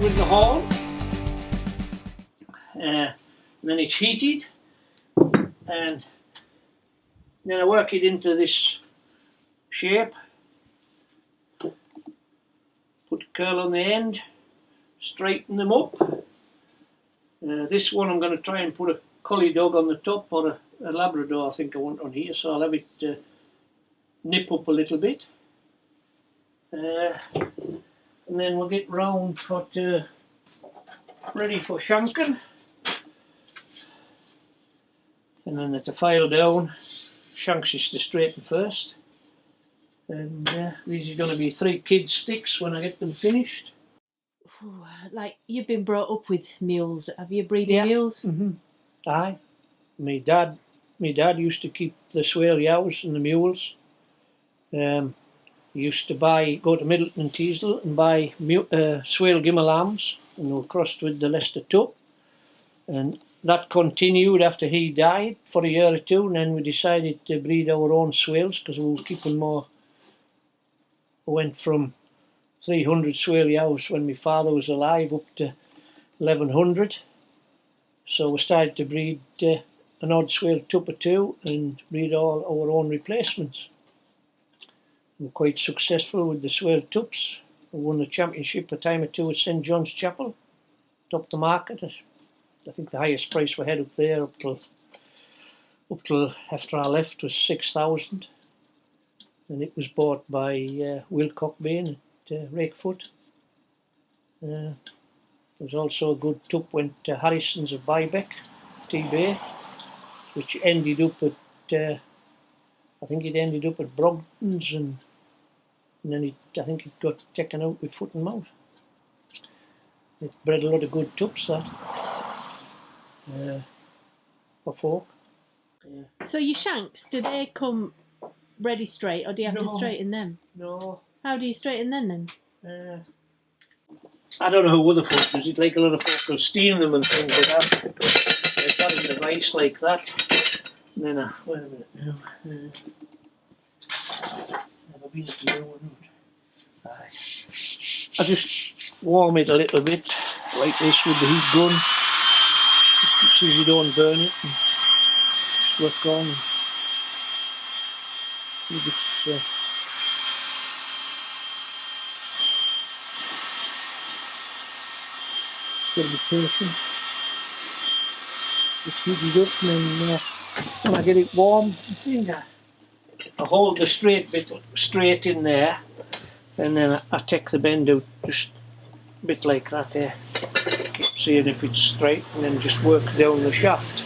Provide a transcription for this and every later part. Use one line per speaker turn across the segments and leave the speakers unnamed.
with the horn, and then it's heated, and then I work it into this shape, put a curl on the end, straighten them up. This one I'm going to try and put a collie dog on the top, or a Labrador I think I want on here, so I'll have it nip up a little bit. And then we'll get round for ready for shanking. And then at the file down, shanks is to straighten first. And these are going to be 3 kid sticks when I get them finished.
Like, you've been brought up with mules, have you, breeding mules?
Mm-hmm. Aye. My dad used to keep the swale yows and the mules. He used to go to Middleton and Teesdale and buy swale gimmer lambs, and they were crossed with the Leicester tup. And that continued after he died for a year or two, and then we decided to breed our own swales because we were keeping more. We went from 300 swale yows when my father was alive up to 1100. So we started to breed an odd swale tup or two and breed all our own replacements. We were quite successful with the swale tups. We won the championship a time or two at St John's Chapel, topped the market. I think the highest price we had up there up till after I left was 6,000, and it was bought by Will Cockbain at Rakefoot. There was also a good tup went to Harrison's of Bybeck, T-Bay, which ended up at I think it ended up at Brampton's, and then I think it got taken out with foot and mouth. It bred a lot of good tups, that, for folk.
So your shanks, do they come ready straight, or do you have to straighten them?
No.
How do you straighten them then?
I don't know how other folk does it. Like a lot of folk will steam them and things like that. They got in the vice like that. And then wait a minute now. Never been to do one. I just warm it a little bit like this with the heat gun, so you don't burn it. And just work on. It's got to be patient. Just heat it up, and then when I get it warm, I hold the straight bit straight in there, and then I take the bend out just a bit like that there. Keep seeing if it's straight, and then just work down the shaft.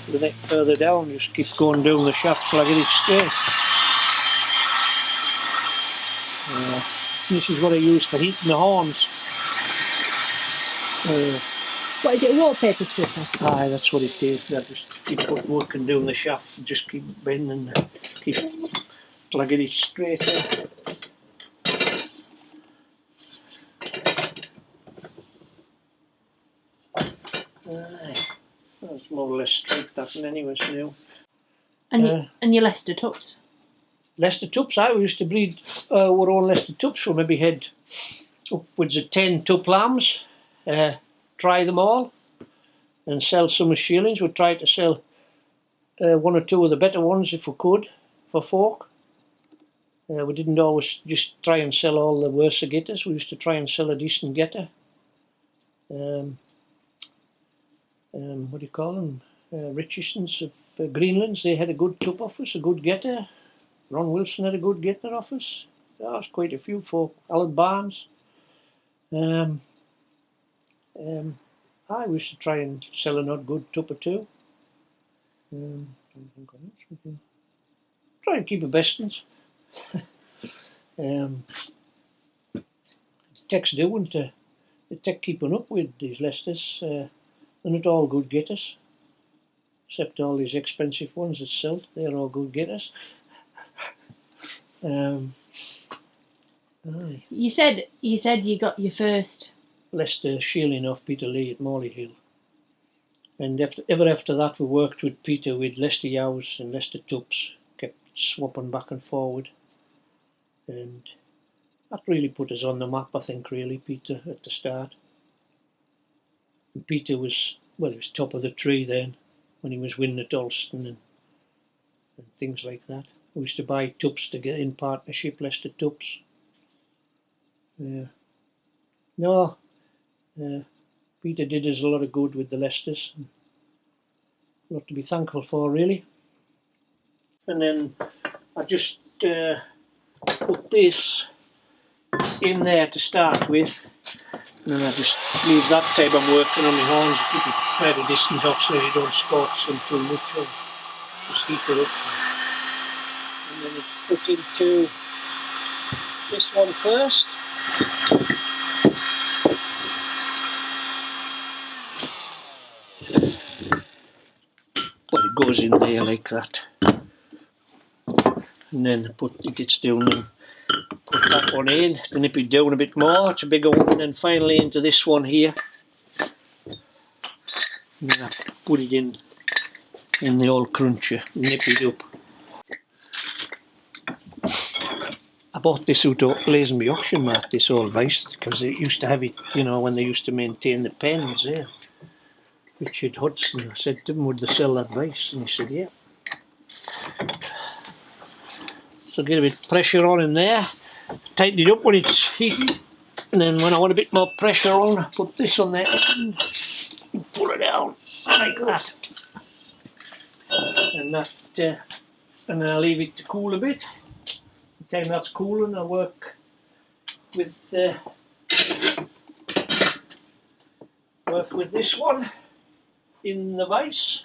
The neck further down, just keep going down the shaft till I get it straight. This is what I use for heating the horns.
What is it, a wallpaper stripper?
Aye, that's what it is. I just keep working down the shaft and just keep bending, keep till I get it straight. Aye, that's more or less straight that one anyways now.
And your Leicester tups?
Leicester tups, we used to breed our own Leicester tups. We maybe had upwards of 10 tup lambs. Try them all and sell some as shillings. We tried to sell 1 or 2 of the better ones if we could for folk. We didn't always just try and sell all the worse getters. We used to try and sell a decent getter. What do you call them? Richardson's of Greenlands. They had a good tup office, a good getter. Ron Wilson had a good getter office. There was quite a few folk. Alan Barnes. I used to try and sell an odd good tup or two. Try and keep a bestance. It takes doing to keeping up with these Leicesters. They're not all good getters, except all these expensive ones that sell. They're all good getters.
You said you got your first
Leicester shilling off Peter Lee at Morley Hill, and ever after that we worked with Peter with Leicester yows and Leicester tups, kept swapping back and forward, and that really put us on the map, I think, really, Peter, at the start. And Peter was, well, he was top of the tree then when he was winning at Ulston and things like that. We used to buy tubs to get in partnership, Leicester tubs. No, Peter did us a lot of good with the Leicesters. A lot to be thankful for, really. And then I just put this in there to start with, and then I just leave that type I'm working on my horns, keep it fairly distance off so you don't scorch them too much, or just heat it up. And then it's put into this one first. But it goes in there like that. And then it gets down and put that one in, to nip it down a bit more, it's a bigger one, and then finally into this one here. And then I put it in the old cruncher, nip it up. I bought this out of Lazenby auction mart, this old vice, because they used to have it, you know, when they used to maintain the pens there. Richard Hudson, I said to him, would they sell that vice? And he said, yeah. So get a bit of pressure on in there, tighten it up when it's heating, and then when I want a bit more pressure on, I put this on there and pull it down like that. And and then I leave it to cool a bit. The time that's cooling, I work with this one in the vise.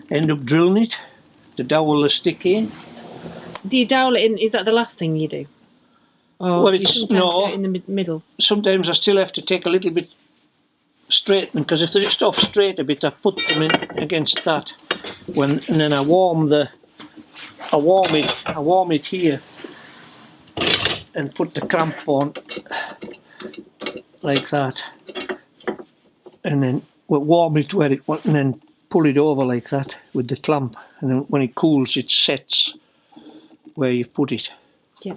End up drilling it to dowel the stick in.
Do you dowel it in? Is that the last thing you do? Or
well,
you
it's
sometimes
no.
do it in the middle.
Sometimes I still have to take a little bit straighten, because if they're just off straight a bit, I put them in against that. And then I warm it here and put the clamp on like that, and then we'll warm it where it and then pull it over like that with the clamp, and then when it cools it sets where you've put it.
Yeah.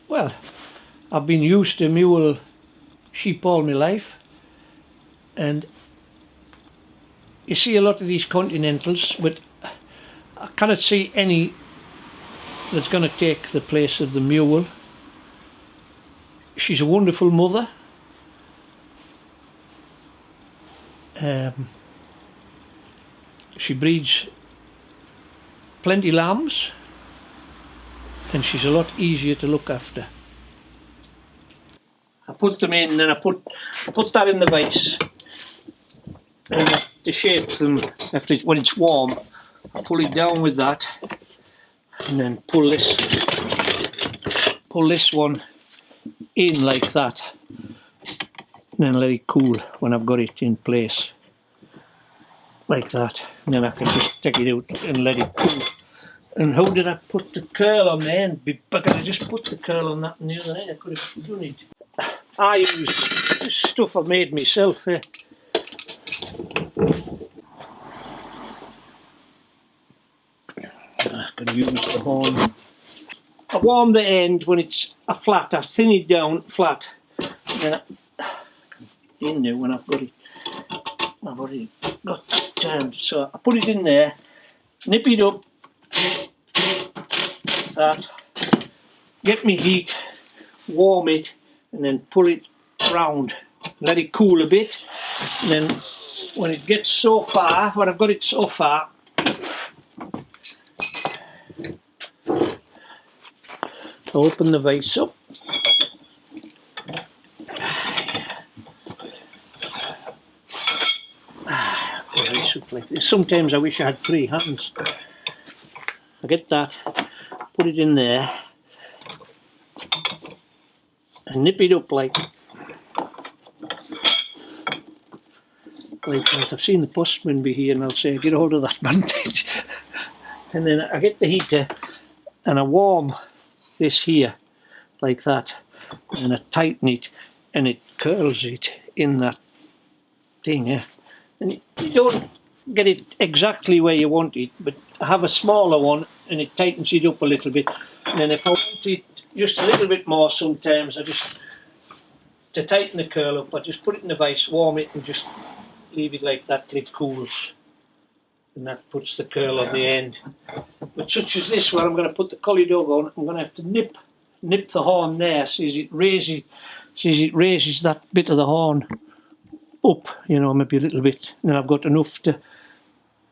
Well, I've been used to mule sheep all my life, and you see a lot of these continentals, but I cannot see any that's going to take the place of the mule. She's a wonderful mother. She breeds plenty lambs, and she's a lot easier to look after. I put them in, and I put that in the vise, and to shape them when it's warm, I pull it down with that, and then pull this one in like that, and then let it cool when I've got it in place like that, and then I can just take it out and let it cool. And how did I put the curl on there? And I just put the curl on that and the other end. I could have done it. I use this stuff I made myself here. I can use the horn. I warm the end when it's a flat. I thin it down flat. Then in there when I've got it. I've already got that turned. So I put it in there, nip it up, that, get me heat, warm it, and then pull it round, let it cool a bit, and then when it gets so far, when I've got it so far, open the vise up, like this. Sometimes I wish I had 3 hands. I get that, put it in there, and nip it up like that. I've seen the postman be here and I'll say, get hold of that bandage. And then I get the heater and I warm this here like that, and I tighten it, and it curls it in that thing here. And you don't get it exactly where you want it, but have a smaller one and it tightens it up a little bit. And then if I want it just a little bit more sometimes, to tighten the curl up, I just put it in the vice, warm it and just leave it like that till it cools. And that puts the curl on the end. But such as this, where I'm going to put the collie dog on, I'm going to have to nip the horn there, so as it raises that bit of the horn up, you know, maybe a little bit. And then I've got enough to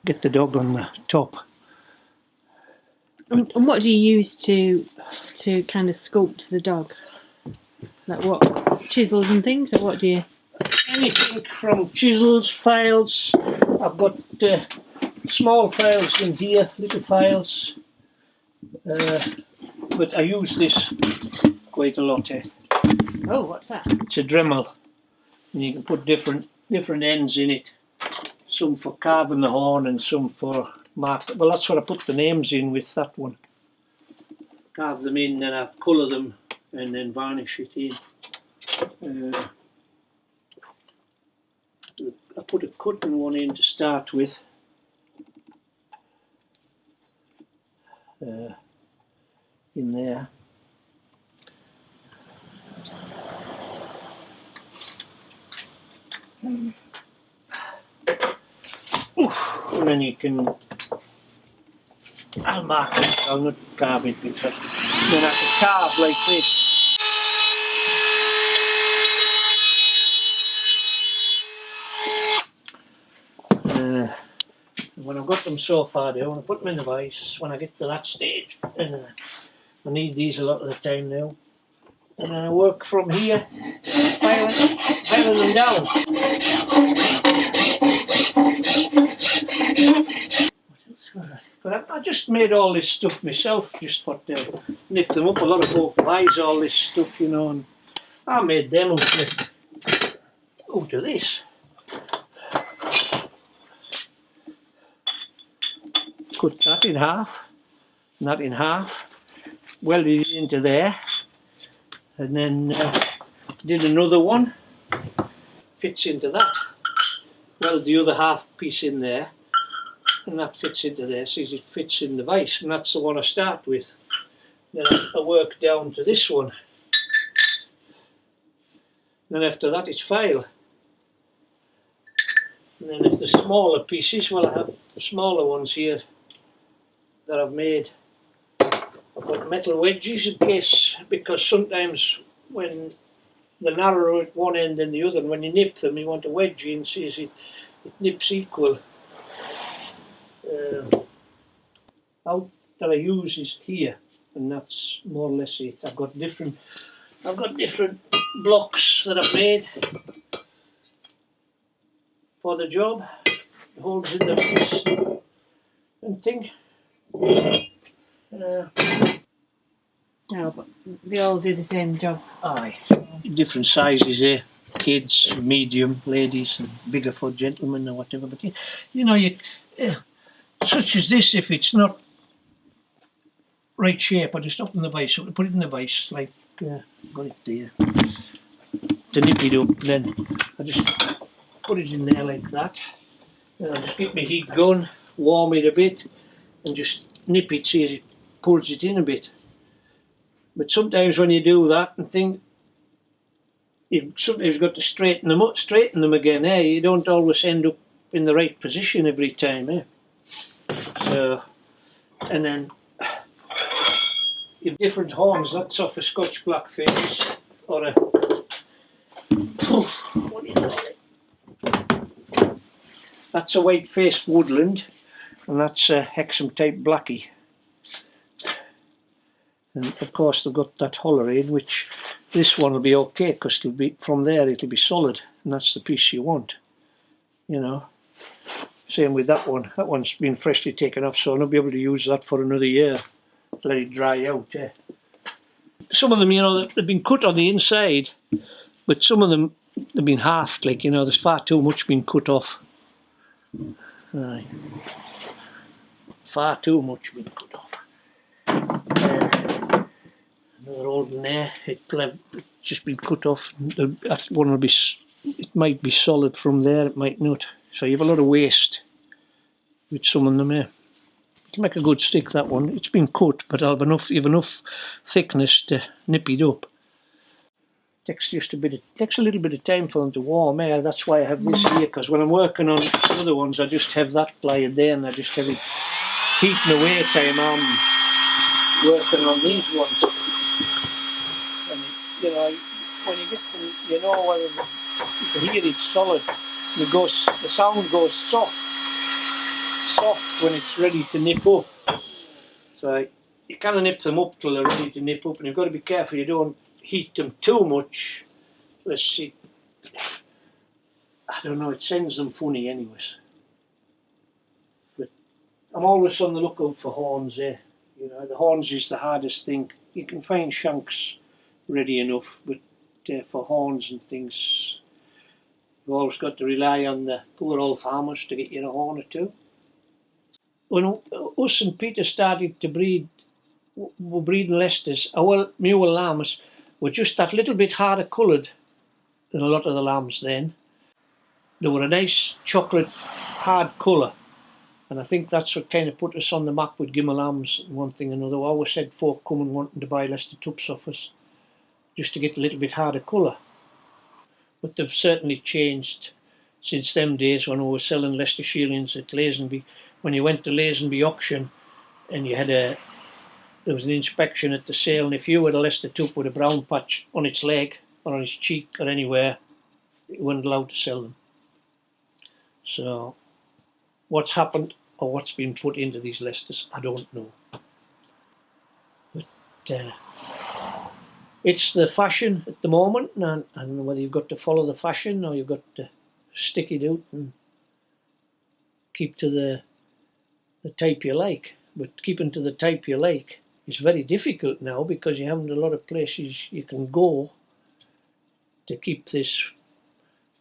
get the dog on the top.
And what do you use to kind of sculpt the dog? Like what, chisels and things, or what do you?
Anything from chisels, files. I've got small files in here, little files. But I use this quite a lot.
Oh, what's that?
It's a Dremel, and you can put different ends in it. Some for carving the horn and some for mark. Well, that's what I put the names in with that one. Carve them in, then I colour them, and then varnish it in. I put a cutting one in to start with. In there. And then you can, I'll mark it, I'll not carve it, because then I can carve like this. When I've got them so far there, I want to put them in the vice when I get to that stage. And I need these a lot of the time now. And then I work from here, filing them down. But I just made all this stuff myself, just for to nip them up. A lot of folk buys all this stuff, you know, and I made them out of this. Cut that in half, and that in half, welded it into there, and then did another one, fits into that, weld the other half piece in there, and that fits into there, so it fits in the vice, and that's the one I start with. Then I work down to this one, then after that it's file. And then if the smaller pieces, well, I have smaller ones here that I've made. I've got metal wedges in case, because sometimes when they're narrow at one end and the other, and when you nip them you want a wedge in, so it nips equal. Out that I use is here, and that's more or less it. I've got different blocks that I've made for the job. It holds in the piece and thing.
No, but they all do the same job.
Aye, different sizes here. Kids, medium, ladies, and bigger for gentlemen or whatever. But you know, such as this, if it's not right shape, I just open the vice up, put it in the vice, like got it there to nip it up. Then I just put it in there like that. And I just get my heat gun, warm it a bit, and just nip it, see as it pulls it in a bit. But sometimes when you do that and think, you've sometimes got to straighten them up, straighten them again. You don't always end up in the right position every time. So, and then you've different horns. That's off a Scotch black face or a what do you call it? That's a white faced woodland, and that's a Hexham type blackie. And of course they've got that Hollerade, which this one will be okay because it'll be from there, it'll be solid, and that's the piece you want, you know. Same with that one. That one's been freshly taken off, so I'll not be able to use that for another year. Let it dry out. Some of them, you know, they've been cut on the inside, but some of them they've been halved. Like, you know, there's far too much been cut off. Aye. Far too much been cut off. Another old one there, it'll have just been cut off. That one will be, it might be solid from there, it might not. So you have a lot of waste with some of them here. It'll make a good stick, that one. It's been cut, but I'll have enough thickness to nip it up. Takes a little bit of time for them to warm air. That's why I have this here, because when I'm working on other ones, I just have that plied there, and I just have it heating away time I'm working on these ones. And you know, when you get them, you know whether you can hear it's solid. The sound goes soft when it's ready to nip up. So you can't nip them up till they're ready to nip up, and you've got to be careful you don't heat them too much. Let's see. I don't know, it sends them funny anyways. But I'm always on the lookout for horns there. You know, the horns is the hardest thing. You can find shanks ready enough, but for horns and things, you've always got to rely on the poor old farmers to get you a horn or two. When us and Peter started to breed, we're breeding Leicesters, our mule lambs were just that little bit harder coloured than a lot of the lambs then. They were a nice chocolate hard colour, and I think that's what kind of put us on the map with Gimmer lambs and one thing and another. I always said folk coming wanting to buy Leicester tups off us just to get a little bit harder colour. But they've certainly changed since them days when we were selling Leicester shearlings at Lazenby. When you went to Lazenby auction and you had there was an inspection at the sale, and if you had a Leicester tup with a brown patch on its leg or on its cheek or anywhere, you weren't allowed to sell them. So what's happened or what's been put into these Leicesters, I don't know. But it's the fashion at the moment, and I don't know whether you've got to follow the fashion or you've got to stick it out and keep to the type you like. But keeping to the type you like is very difficult now, because you haven't a lot of places you can go to keep this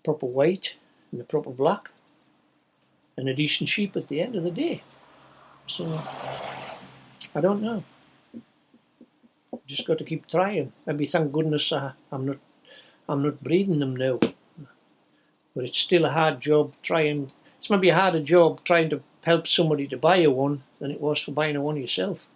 proper white and the proper black and a decent sheep at the end of the day. So I don't know. Just got to keep trying. Maybe thank goodness I'm not breeding them now. But it's still a hard job trying. It's maybe a harder job trying to help somebody to buy a one than it was for buying a one yourself.